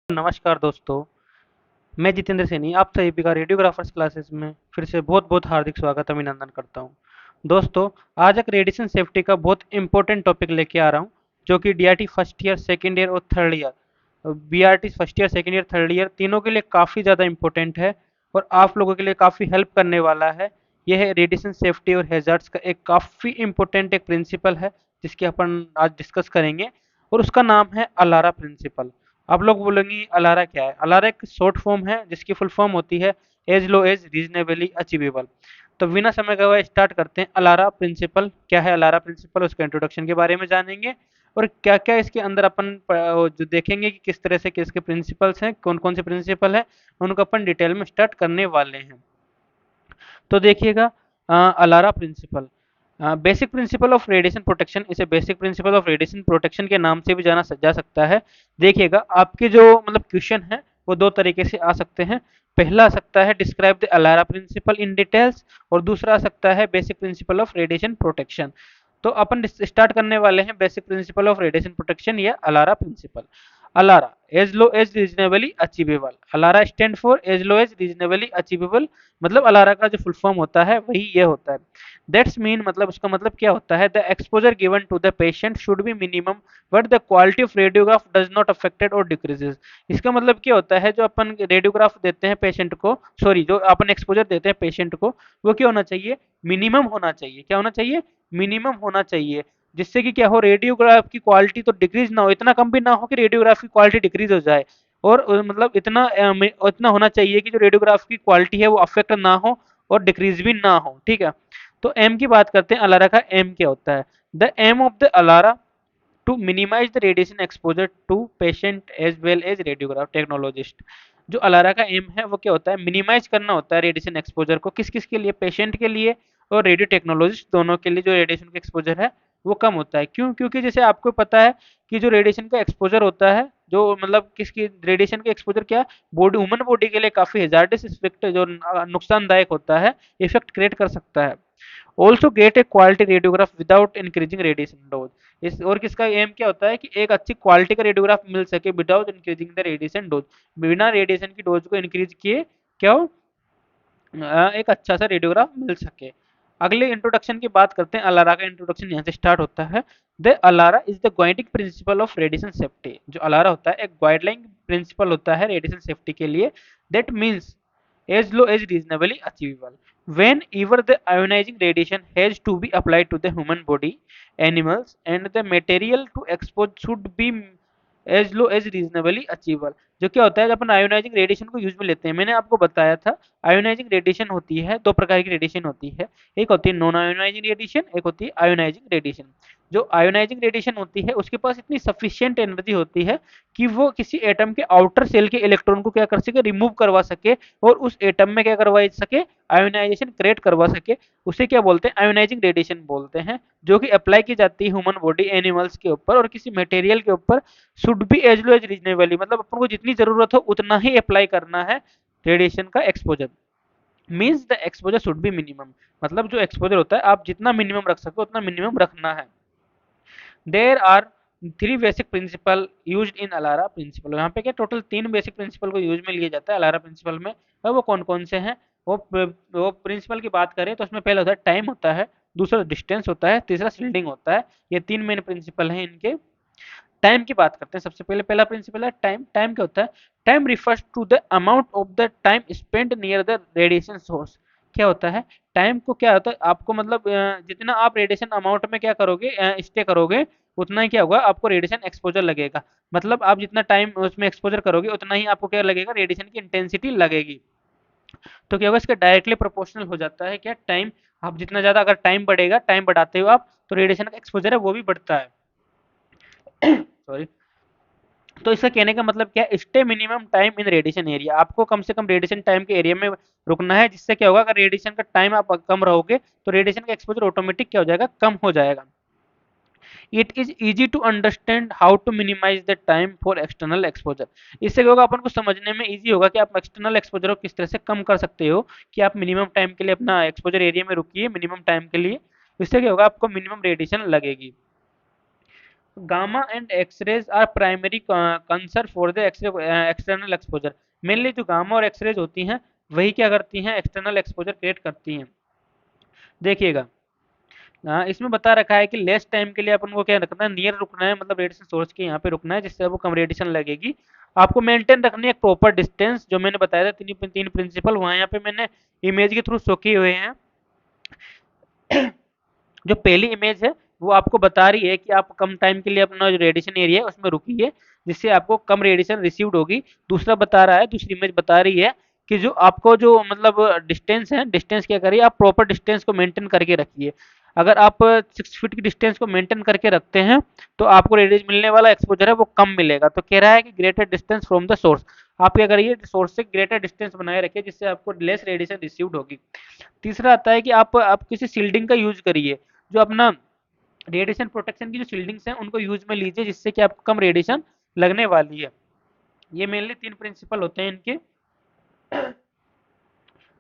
नमस्कार दोस्तों, मैं जितेंद्र सैनी आप सभी का रेडियोग्राफर्स क्लासेस में फिर से बहुत-बहुत हार्दिक स्वागत अभिनंदन करता हूं। दोस्तों, आज एक रेडिएशन सेफ्टी का बहुत इंपॉर्टेंट टॉपिक लेके आ रहा हूं, जो कि DRT first year, second year और third year, BRT first year, second year, third year तीनों के लिए काफ़ी ज़्यादा इंपॉर्टेंट है और आप लोगों के लिए काफ़ी हेल्प करने वाला है। यह है रेडिएशन सेफ्टी और हैज़ार्ड्स का एक काफ़ी इंपॉर्टेंट एक प्रिंसिपल है, जिसकी अपन आज डिस्कस करेंगे और उसका नाम है अलारा प्रिंसिपल। आप लोग बोलेंगे अलारा क्या है? अलारा एक शॉर्ट फॉर्म है जिसकी फुल फॉर्म होती है as low as reasonably achievable. तो बिना समय गवाए स्टार्ट करते हैं। अलारा प्रिंसिपल क्या है? अलारा प्रिंसिपल उसके इंट्रोडक्शन के बारे में जानेंगे और क्या क्या इसके अंदर अपन जो देखेंगे कि किस तरह से किसके प्रिंसिपल्स हैं, कौन कौन से प्रिंसिपल हैं, उनको अपन डिटेल में स्टार्ट करने वाले हैं। तो देखिएगा, ALARA principle, basic principle of radiation protection, इसे basic principle of radiation protection के नाम से भी जाना जा सकता है। देखिएगा, आपके जो मतलब क्वेश्चन है वो दो तरीके से आ सकते हैं। पहला आ सकता है describe the ALARA principle in details और दूसरा आ सकता है basic principle of radiation protection. तो अपन स्टार्ट करने वाले हैं basic principle of radiation protection या ALARA principle. ALARA as low as reasonably achievable. ALARA stand for as low as reasonably achievable, मतलब अलारा का जो फुल फॉर्म होता है वही ये होता है। दैट्स मीन, मतलब उसका मतलब क्या होता है, the exposure given to the patient should be minimum but the quality of radiograph does not affected और डिक्रीजेस। इसका मतलब क्या होता है, जो अपन रेडियोग्राफ देते हैं पेशेंट को, सॉरी जो अपन एक्सपोजर देते हैं पेशेंट को, वो क्या होना चाहिए, मिनिमम होना चाहिए। क्या होना चाहिए, मिनिमम होना चाहिए, जिससे कि क्या हो, रेडियोग्राफ की क्वालिटी तो डिक्रीज ना हो, इतना कम भी ना हो कि रेडियोग्राफ की क्वालिटी डिक्रीज हो जाए, और मतलब इतना होना चाहिए कि जो रेडियोग्राफ की क्वालिटी है वो अफेक्ट ना हो और डिक्रीज भी ना हो। ठीक है, तो एम की बात करते हैं। अलारा का एम क्या होता है? The aim of the ALARA to minimize the radiation exposure to patient as well as radiograph technologist. जो अलारा का एम है वो क्या होता है, मिनिमाइज करना होता है रेडिएशन एक्सपोजर को। किस किस के लिए? पेशेंट के लिए और रेडियो टेक्नोलॉजिस्ट, दोनों के लिए जो रेडिएशन का एक्सपोजर है वो कम होता है। क्यों? क्योंकि जैसे आपको पता है कि जो रेडिएशन का एक्सपोजर होता है, जो मतलब किसकी रेडिएशन का एक्सपोजर क्या, बॉडी, ह्यूमन बॉडी के लिए काफी हेजार्डस इफेक्ट, जो नुकसानदायक होता है, इफेक्ट क्रिएट कर सकता है। ऑल्सो गेट ए quality radiograph without increasing radiation dose. इस और किसका एम क्या होता है कि एक अच्छी क्वालिटी का रेडियोग्राफ मिल सके without increasing the radiation dose, बिना रेडिएशन की डोज को इंक्रीज किए क्या हो, एक अच्छा सा रेडियोग्राफ मिल सके। अगले इंट्रोडक्शन की बात करते हैं। अलारा का इंट्रोडक्शन यहाँ से स्टार्ट होता है। The ALARA is the guiding principal of radiation safety. जो अलारा होता है एक गाइडलाइन प्रिंसिपल होता है रेडिएशन सेफ्टी के लिए। That means as low as reasonably achievable. Whenever the ionizing radiation has to be applied to the human body, animals, and the material to expose should be as low as reasonably achievable. जो क्या होता है, जब अपन ionizing radiation को use में लेते हैं, मैंने आपको बताया था आयोनाइजिंग रेडिएशन होती है, दो प्रकार की रेडिएशन होती है। एक होती है नॉन आयोनाइजिंग रेडिएशन, एक होती है आयोनाइजिंग रेडिएशन। जो आयोनाइजिंग रेडिएशन होती है उसके पास इतनी सफिशिएंट एनर्जी होती है कि वो किसी एटम के आउटर सेल के इलेक्ट्रॉन को क्या कर सके, रिमूव करवा सके और उस एटम में क्या करवा सके, आयोनाइजेशन क्रिएट करवा सके। उसे क्या बोलते हैं, आयोनाइजिंग रेडिएशन बोलते हैं, जो कि अप्लाई की जाती है ह्यूमन बॉडी, एनिमल्स के ऊपर और किसी मटेरियल के ऊपर। Should be as low as reasonably, मतलब अपन को जितनी जरूरत हो उतना ही अप्लाई करना है रेडिएशन का exposure. Means the exposure should be minimum, मतलब जो एक्सपोजर होता है आप जितना मिनिमम रख सको उतना मिनिमम रखना है। There are three basic principle use in ALARA principle. यहाँ पे क्या टोटल तीन बेसिक प्रिंसिपल को यूज में लिया जाता है अलारा प्रिंसिपल में, और वो कौन कौन से हैं? वो प्रिंसिपल की बात करें तो उसमें पहला होता है टाइम होता है, दूसरा डिस्टेंस होता है, तीसरा शील्डिंग होता है। ये तीन मेन प्रिंसिपल हैं इनके। टाइम की बात करते हैं। सबसे पहले पहला प्रिंसिपल है टाइम। टाइम क्या होता है? Time refers to the amount of the time spent near the radiation source. क्या होता है? टाइम को क्या होता है, आपको मतलब जितना आप रेडिएशन अमाउंट में क्या करोगे, स्टे करोगे, उतना ही क्या होगा, आपको रेडिएशन एक्सपोजर लगेगा। मतलब आप जितना टाइम उसमें एक्सपोजर करोगे उतना ही आपको क्या लगेगा, रेडिएशन की इंटेंसिटी लगेगी। तो क्या होगा, इसके डायरेक्टली प्रोपोर्शनल हो जाता है क्या, टाइम। आप जितना ज्यादा अगर टाइम बढ़ेगा, टाइम बढ़ाते हो आप, तो रेडिएशन का एक्सपोजर है वो भी बढ़ता है। सॉरी। तो इसका कहने का मतलब क्या है, stay minimum time in radiation area. आपको कम से कम रेडिएशन टाइम के एरिया में रुकना है, जिससे क्या होगा, अगर रेडिएशन का टाइम आप कम रहोगे तो रेडिएशन का एक्सपोजर ऑटोमेटिक क्या हो जाएगा, कम हो जाएगा। It is easy to understand how to minimize the time for external exposure. इससे क्या होगा, अपन को समझने में इजी होगा कि आप एक्सटर्नल एक्सपोजर को किस तरह से कम कर सकते हो, कि आप मिनिमम टाइम के लिए अपना एक्सपोजर एरिया में रुकिए मिनिमम टाइम के लिए। इससे क्या होगा, आपको मिनिमम रेडिएशन लगेगी। Gamma and X rays are primary concern for the external exposure. Mainly जो गामा और एक्सरेज होती हैं वही क्या करती हैं, एक्सटर्नल एक्सपोजर क्रिएट करती हैं। देखिएगा, इसमें बता रखा है कि लेस टाइम के लिए अपन को क्या रखना है, नियर रुकना है, मतलब रेडिएशन सोर्स के यहाँ पे रुकना है जिससे आपको कम रेडिएशन लगेगी। आपको मेंटेन रखनी है एक प्रॉपर डिस्टेंस, जो मैंने बताया था तीन तीन प्रिंसिपल वहाँ यहाँ पे मैंने इमेज के थ्रू शो किए हुए हैं। जो पहली इमेज है वो आपको बता रही है कि आप कम टाइम के लिए अपना जो रेडिएशन एरिया है उसमें रुकिए जिससे आपको कम रेडिएशन रिसीव्ड होगी। दूसरा बता रहा है, दूसरी इमेज बता रही है कि जो आपको जो मतलब डिस्टेंस है, डिस्टेंस क्या करिए, आप प्रॉपर डिस्टेंस को मेंटेन करके रखिए। अगर आप 6 फीट की डिस्टेंस को मेंटेन करके रखते हैं तो आपको रेडिएशन मिलने वाला एक्सपोजर है वो कम मिलेगा। तो कह रहा है कि greater distance from the source, आप क्या करिए, सोर्स से ग्रेटर डिस्टेंस बनाए रखिए जिससे आपको लेस रेडिएशन रिसीव्ड होगी। तीसरा आता है कि आप किसी शील्डिंग का यूज करिए, जो अपना रेडिएशन प्रोटेक्शन की जो शील्डिंग्स हैं उनको यूज में लीजिए जिससे कि आपको कम रेडिएशन लगने वाली है। ये मेनली तीन प्रिंसिपल होते हैं इनके।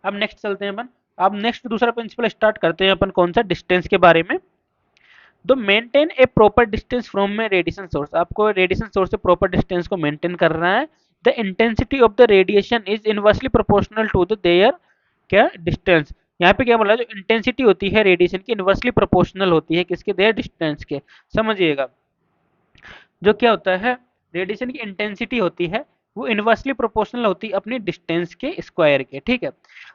अब नेक्स्ट चलते हैं अपन। अब नेक्स्ट दूसरा प्रिंसिपल स्टार्ट करते हैं अपन, कौन सा, डिस्टेंस के बारे में। तो maintain a proper distance from में रेडिएशन सोर्स, आपको रेडिएशन सोर्स से प्रॉपर डिस्टेंस को मेंटेन करना है। The intensity of the radiation is inversely proportional to the their क्या डिस्टेंस। यहाँ पे क्या बोला, जो इंटेंसिटी होती है रेडिएशन की इनवर्सली प्रोपोर्शनल होती है किसके, देयर डिस्टेंस के। समझिएगा, जो क्या होता है, रेडिएशन की इंटेंसिटी होती है वो इनवर्सली प्रोपोर्शनल होती है अपनी डिस्टेंस के स्क्वायर के। ठीक है,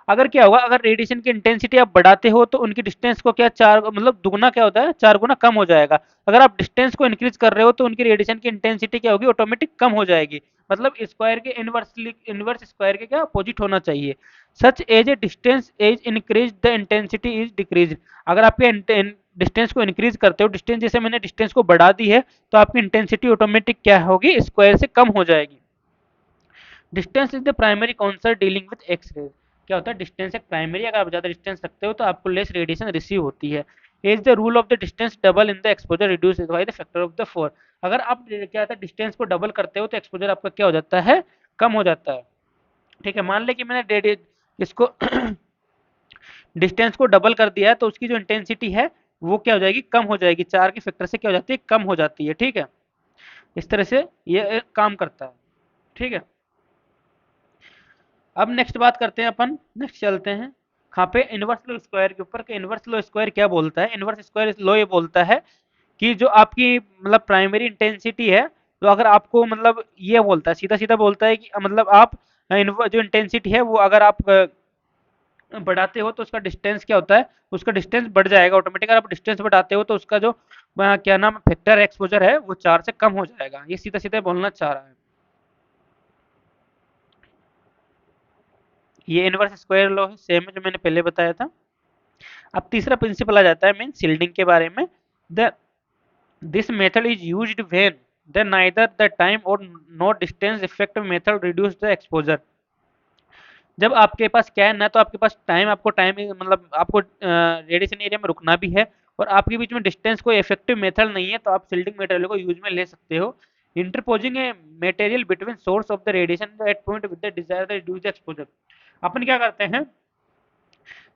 अगर क्या होगा, अगर रेडिएशन की इंटेंसिटी आप बढ़ाते हो तो उनकी डिस्टेंस को क्या, चार मतलब दुगना क्या होता है, चार गुना कम हो जाएगा। अगर आप डिस्टेंस को इंक्रीज कर रहे हो तो उनकी रेडिएशन की इंटेंसिटी क्या होगी, ऑटोमेटिक कम हो जाएगी। मतलब स्क्वायर के इनवर्सली, इनवर्स स्क्वायर के क्या अपोजिट होना चाहिए। Such as a distance as increase the intensity is decrease. अगर आपके डिस्टेंस को इंक्रीज करते हो, डिस्टेंस जैसे मैंने डिस्टेंस को बढ़ा दी है तो आपकी इंटेंसिटी ऑटोमेटिक क्या होगी, स्क्वायर से कम हो जाएगी। Distance is the primary concept dealing with X rays. क्या होता है, डिस्टेंस एक प्राइमरी, अगर आप ज़्यादा डिस्टेंस रखते हो तो आपको लेस रेडिएशन रिसीव होती है। Is the rule of the distance double in the exposure reduce by the factor of the 4। अगर आप क्या होता है डिस्टेंस को डबल करते हो तो एक्सपोजर आपका क्या हो जाता है, कम हो जाता है। ठीक है, मान ले कि मैंने इसको डिस्टेंस को डबल कर दिया है तो उसकी जो इंटेंसिटी है वो क्या हो जाएगी, कम हो जाएगी, 4 के फैक्टर से क्या हो जाती है, कम हो जाती है। ठीक है, इस तरह से ये काम करता है। ठीक है, अब नेक्स्ट बात करते हैं अपन, नेक्स्ट चलते हैं कहाँ पे, इनवर्स लो स्क्वायर के ऊपर। कि इनवर्स लो स्क्वायर क्या बोलता है, इनवर्स स्क्वायर लो ये बोलता है कि जो आपकी मतलब प्राइमरी इंटेंसिटी है, तो अगर आपको मतलब ये बोलता है, सीधा सीधा बोलता है कि मतलब आप जो इंटेंसिटी है वो अगर आप बढ़ाते हो तो उसका डिस्टेंस क्या होता है, उसका डिस्टेंस बढ़ जाएगा ऑटोमेटिक। अगर आप डिस्टेंस बढ़ाते हो तो उसका जो क्या नाम फैक्टर एक्सपोजर है वो 4 से कम हो जाएगा। ये सीधा सीधा बोलना चाह रहा है। ये इनवर्स स्क्वायर लॉ है, सेम है जो मैंने पहले बताया था। अब तीसरा प्रिंसिपल आ जाता है मेन शील्डिंग के बारे में। The this method is used when the neither the time और nor distance effect method reduce the exposure. जब आपके पास क्या है ना, तो आपके पास टाइम, आपको टाइम मतलब आपको रेडिएशन एरिया में रुकना भी है और आपके बीच में डिस्टेंस कोई इफेक्टिव मेथड नहीं है, तो आप शील्डिंग मटेरियल को यूज में ले सकते हो। Interposing a material between source of the radiation at point with the desired reduce exposure. अपन क्या करते हैं,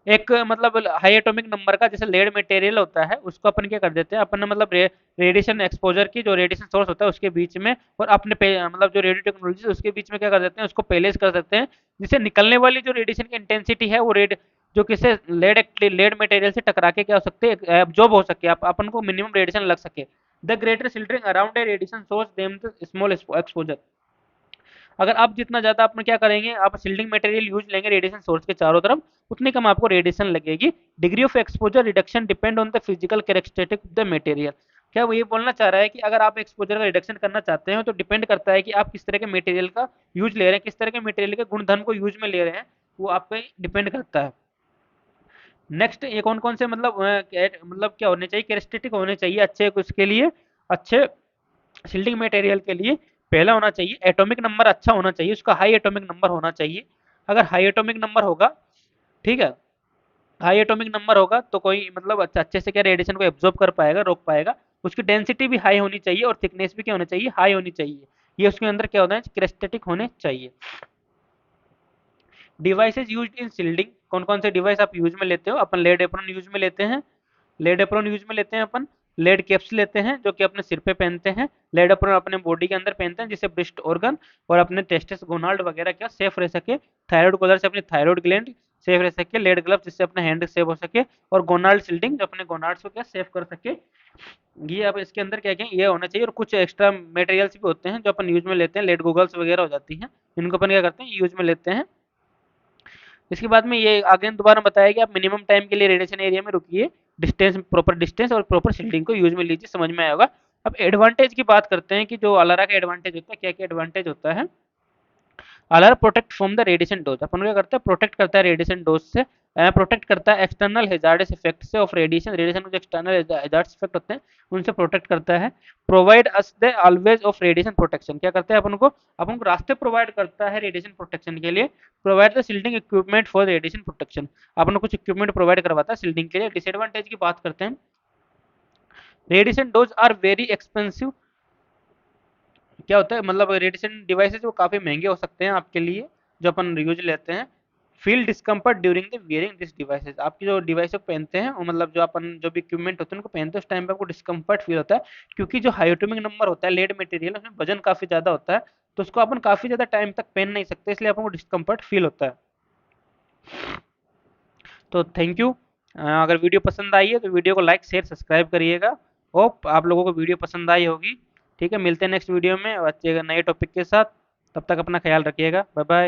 एक मतलब हाई एटॉमिक नंबर का जैसे लेड मटेरियल होता है उसको अपन क्या कर देते हैं, अपन मतलब रेडिएशन एक्सपोजर की जो रेडिएशन सोर्स होता है उसके बीच में और अपने मतलब जो रेडियो टेक्नोलॉजी उसके बीच में क्या कर देते हैं, उसको पेलेस कर सकते हैं जिससे निकलने वाली जो रेडिएशन की इंटेंसिटी है वो जो किसी लेड मटेरियल से टकरा के क्या हो सकते हैं, एब्जॉर्ब हो सके, अपन को मिनिमम रेडिएशन लग सके। The greater shielding around a radiation source then the small exposure. अगर आप जितना ज़्यादा आप क्या करेंगे, आप शील्डिंग मटेरियल यूज लेंगे रेडिएशन सोर्स के चारों तरफ, उतनी कम आपको रेडिएशन लगेगी। Degree of exposure reduction depend on the physical characteristic of the material. क्या वो ये बोलना चाह रहा है कि अगर आप एक्सपोजर का रिडक्शन करना चाहते हैं तो डिपेंड करता है कि आप किस तरह के मटेरियल का यूज ले रहे हैं, किस तरह के मटेरियल के गुणधर्म को यूज में ले रहे हैं, वो आप पे डिपेंड करता है। नेक्स्ट ये कौन कौन से मतलब मतलब क्या होने चाहिए, कैरेक्टरिस्टिक होने चाहिए अच्छे उसके लिए, अच्छे शील्डिंग मटेरियल के लिए। पहला होना चाहिए एटॉमिक नंबर अच्छा होना चाहिए, उसका हाई एटॉमिक नंबर होना चाहिए। अगर हाई एटॉमिक नंबर होगा, ठीक है, हाई एटॉमिक नंबर होगा तो कोई मतलब अच्छे से क्या रेडिएशन को एब्जॉर्ब कर पाएगा, रोक पाएगा। उसकी डेंसिटी भी हाई होनी चाहिए और थिकनेस भी क्या होनी चाहिए, हाई होनी चाहिए। ये उसके अंदर क्या होना है, क्रेस्टेटिक होने चाहिए। डिवाइसेज यूज्ड इन शील्डिंग, कौन कौन से डिवाइस आप यूज में लेते हो, अपन लेड एप्रोन यूज में लेते हैं, लेड एप्रोन यूज में लेते हैं अपन। लेड कैप्स लेते हैं जो कि अपने सिर पे पहनते हैं, लेड अपन अपने बॉडी के अंदर पहनते हैं जिससे ब्रेस्ट ऑर्गन और अपने टेस्टिस गोनाल्ड वगैरह क्या सेफ रह सके, थायराइड कॉलर से अपनी थायराइड ग्लैंड सेफ रह सके, लेड ग्लव जिससे अपना हैंड सेफ हो सके, और गोनाल्ड शील्डिंग जो अपने गोनाल्ड्स को क्या सेफ कर सके। ये अब इसके अंदर क्या क्या ये होना चाहिए, और कुछ एक्स्ट्रा मटेरियल्स भी होते हैं जो अपन यूज में लेते हैं, लेड गूगल्स वगैरह हो जाती हैं, इनको अपन क्या करते हैं यूज में लेते हैं। इसके बाद में ये आगे दोबारा बताया कि आप मिनिमम टाइम के लिए रेडिएशन एरिया में रुकिए, डिस्टेंस और प्रॉपर शील्डिंग को यूज में लीजिए, समझ में आया होगा। अब एडवांटेज की बात करते हैं कि जो अलारा का एडवांटेज होता है, क्या क्या एडवांटेज होता है। Alarm protect from the radiation dose, अपन क्या करता है प्रोटेक्ट करता है रेडिएशन डोज से, प्रोटेक्ट करता है एक्सटर्नल हेजार्डस इफेक्ट से ऑफ रेडिएशन, रेडिएशन के जो एक्सटर्नल हेजार्डस इफेक्ट होते हैं उनसे प्रोटेक्ट करता है। Provide us the always of radiation protection, क्या करता है अपन को रास्ते प्रोवाइड करता है रेडिएशन प्रोटेक्शन के लिए। Provide the shielding equipment for radiation protection, अपन को कुछ इक्विपमेंट प्रोवाइड करवाता है शील्डिंग के लिए। डिसएडवांटेज की बात करते हैं, radiation dose are very expensive, क्या होता है मतलब रेडिएशन डिवाइसेज वो काफ़ी महंगे हो सकते हैं आपके लिए जो अपन यूज लेते हैं। Feel discomfort during the wearing this devices, आपकी जो डिवाइस को पहनते हैं और मतलब जो अपन जो भी इक्विपमेंट होते हैं उनको पहनते हैं उस टाइम पे आपको डिस्कम्फर्ट फील होता है, क्योंकि जो हाई एटॉमिक नंबर होता है लेड मटेरियल उसमें वजन काफ़ी ज़्यादा होता है, तो उसको अपन काफ़ी ज़्यादा टाइम तक पहन नहीं सकते, इसलिए अपन को डिस्कम्फर्ट फील होता है। तो थैंक यू। अगर वीडियो पसंद आई है तो वीडियो को लाइक शेयर सब्सक्राइब करिएगा। होप आप लोगों को वीडियो पसंद आई होगी। ठीक है, मिलते हैं नेक्स्ट वीडियो में अच्छे नए टॉपिक के साथ, तब तक अपना ख्याल रखिएगा, बाय बाय।